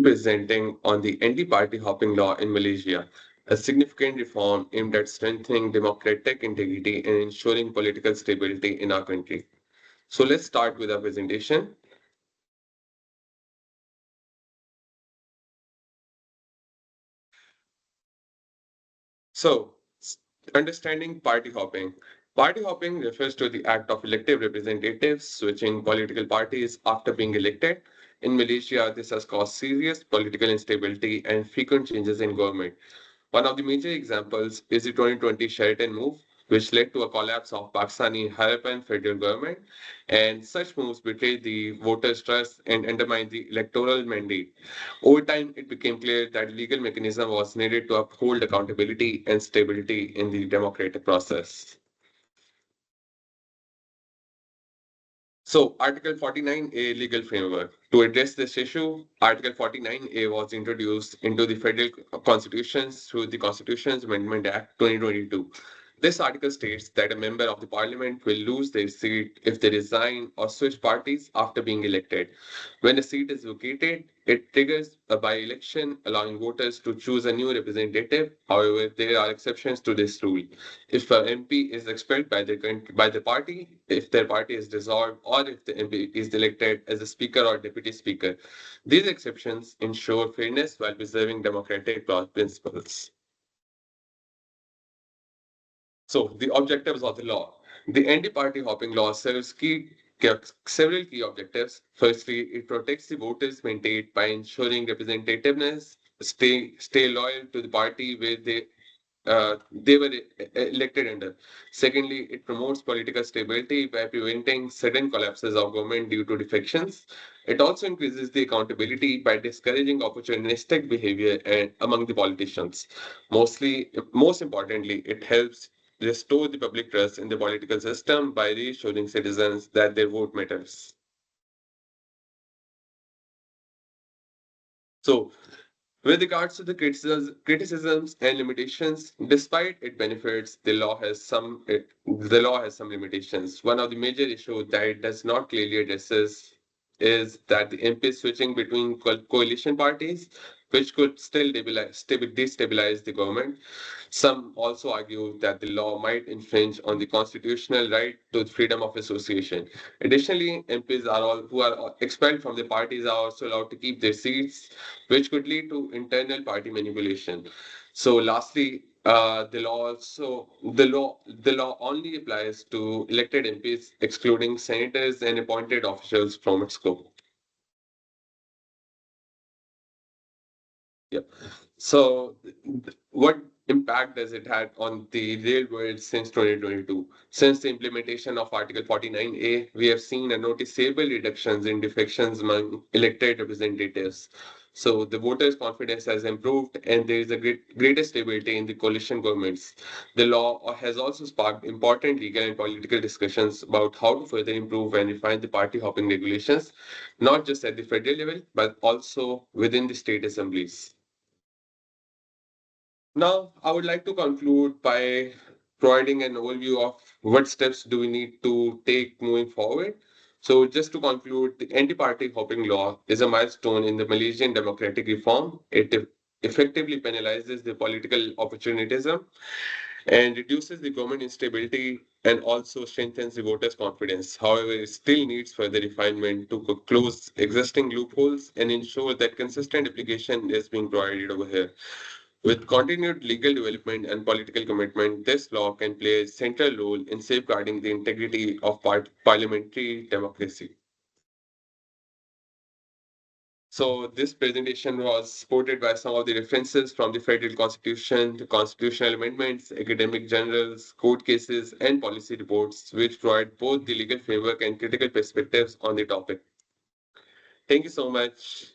presenting on the anti-party hopping law in Malaysia, a significant reform aimed at strengthening democratic integrity and ensuring political stability in our country. So let's start with our presentation. So, understanding party hopping. Party hopping refers to the act of elective representatives switching political parties after being elected. In Malaysia, this has caused serious political instability and frequent changes in government. One of the major examples is the 2020 Sheraton move, which led to a collapse of Pakistani Harapan federal government, and such moves betrayed the voters' trust and undermined the electoral mandate. Over time, it became clear that legal mechanism was needed to uphold accountability and stability in the democratic process. So, Article 49A legal framework. To address this issue, Article 49A was introduced into the federal constitutions through the Constitution's Amendment Act 2022. This article states that a member of the parliament will lose their seat if they resign or switch parties after being elected. When a seat is vacated, it triggers a by-election, allowing voters to choose a new representative. However, there are exceptions to this rule. If an MP is expelled by the party, if their party is dissolved, or if the MP is elected as a speaker or deputy speaker, these exceptions ensure fairness while preserving democratic principles. So, the objectives of the law. The anti-party hopping law several key objectives. Firstly, it protects the voters' mandate by ensuring representativeness, stay loyal to the party where they were elected under. Secondly, it promotes political stability by preventing sudden collapses of government due to defections. It also increases the accountability by discouraging opportunistic behavior among the politicians. Most importantly, it helps restore the public trust in the political system by reassuring citizens that their vote matters. So, with regards to the criticisms and limitations, despite its benefits, the law has some limitations. One of the major issues that it does not clearly addresses is that the MP switching between coalition parties, which could still destabilize the government. Some also argue that the law might infringe on the constitutional right to freedom of association. Additionally, MPs who are expelled from the parties are also allowed to keep their seats, which could lead to internal party manipulation. So, lastly, the law only applies to elected MPs, excluding senators and appointed officials from its scope. Yeah. So, what impact does it had on the real world since 2022? Since the implementation of Article 49A, we have seen a noticeable reductions in defections among elected representatives. So the voters' confidence has improved, and there is a greater stability in the coalition governments. The law has also sparked important legal and political discussions about how to further improve and refine the party hopping regulations, not just at the federal level, but also within the state assemblies. Now, I would like to conclude by providing an overview of what steps do we need to take moving forward. So, just to conclude, the anti-party hopping law is a milestone in the Malaysian democratic reform. It effectively penalizes the political opportunism and reduces the government instability and also strengthens the voters' confidence. However, it still needs further refinement to close existing loopholes and ensure that consistent application is being provided over here. With continued legal development and political commitment, this law can play a central role in safeguarding the integrity of parliamentary democracy. So, this presentation was supported by some of the references from the federal constitution, the constitutional amendments, academic journals, court cases, and policy reports, which provide both the legal framework and critical perspectives on the topic. Thank you so much.